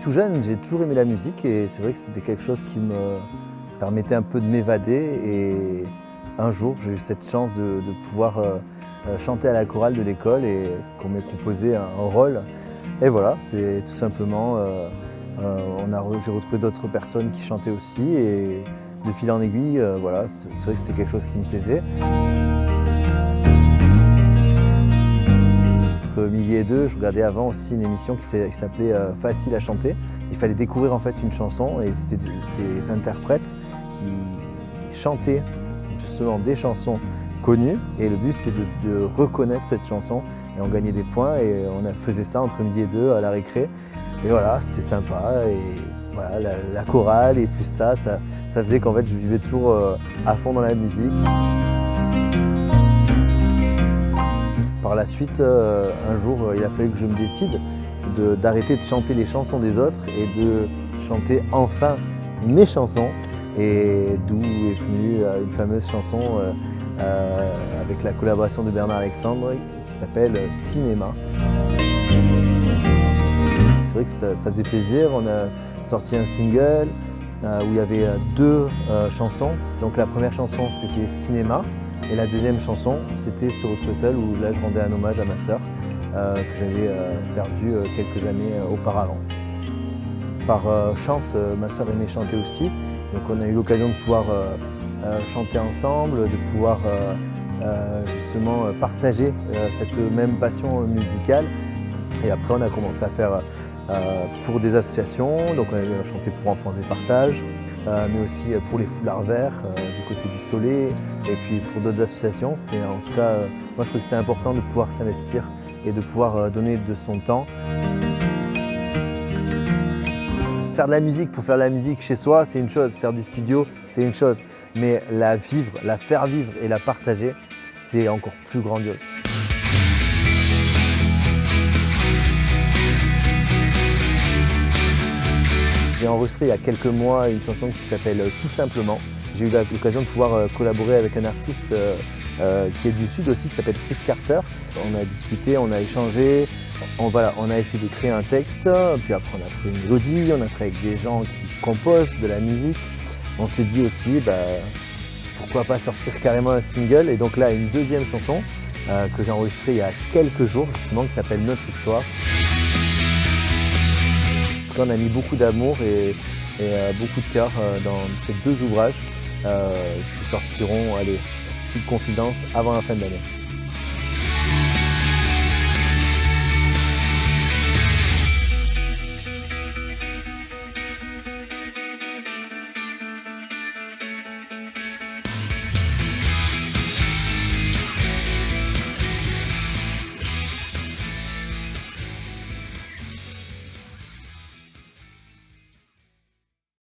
tout jeune, j'ai toujours aimé la musique et c'est vrai que c'était quelque chose qui me permettait un peu de m'évader. Et un jour, j'ai eu cette chance de pouvoir chanter à la chorale de l'école et qu'on m'ait proposé un rôle. Et voilà, c'est tout simplement, j'ai retrouvé d'autres personnes qui chantaient aussi et de fil en aiguille, voilà, c'est vrai que c'était quelque chose qui me plaisait. Entre midi et deux, je regardais avant aussi une émission qui s'appelait Facile à chanter. Il fallait découvrir en fait une chanson et c'était des interprètes qui chantaient justement des chansons connues et le but c'est de reconnaître cette chanson et on gagnait des points et on faisait ça entre midi et deux à la récré. Et voilà, c'était sympa et voilà, la chorale et puis ça faisait qu'en fait je vivais toujours à fond dans la musique. Par la suite, un jour, il a fallu que je me décide d'arrêter de chanter les chansons des autres et de chanter enfin mes chansons. Et d'où est venue une fameuse chanson avec la collaboration de Bernard Alexandre qui s'appelle Cinéma. C'est vrai que ça faisait plaisir. On a sorti un single où il y avait deux chansons. Donc la première chanson, c'était Cinéma. Et la deuxième chanson, c'était Se retrouver seul, où là je rendais un hommage à ma sœur que j'avais perdue quelques années auparavant. Par chance, ma sœur aimait chanter aussi, donc on a eu l'occasion de pouvoir chanter ensemble, de pouvoir justement partager cette même passion musicale. Et après on a commencé à faire pour des associations, donc on a chanté pour Enfance et Partage, mais aussi pour les Foulards Verts du côté du Soleil et puis pour d'autres associations. C'était en tout cas, moi je trouvais que c'était important de pouvoir s'investir et de pouvoir donner de son temps. Faire de la musique pour faire de la musique chez soi, c'est une chose, faire du studio, c'est une chose, mais la vivre, la faire vivre et la partager, c'est encore plus grandiose. J'ai enregistré il y a quelques mois une chanson qui s'appelle Tout simplement. J'ai eu l'occasion de pouvoir collaborer avec un artiste qui est du Sud aussi, qui s'appelle Chris Carter. On a discuté, on a échangé, on a essayé de créer un texte, puis après on a trouvé une mélodie, on a travaillé avec des gens qui composent de la musique. On s'est dit aussi, pourquoi pas sortir carrément un single, et donc là une deuxième chanson que j'ai enregistrée il y a quelques jours justement, qui s'appelle Notre Histoire. On a mis beaucoup d'amour et beaucoup de cœur dans ces deux ouvrages qui sortiront, allez, toute confidence, avant la fin de l'année.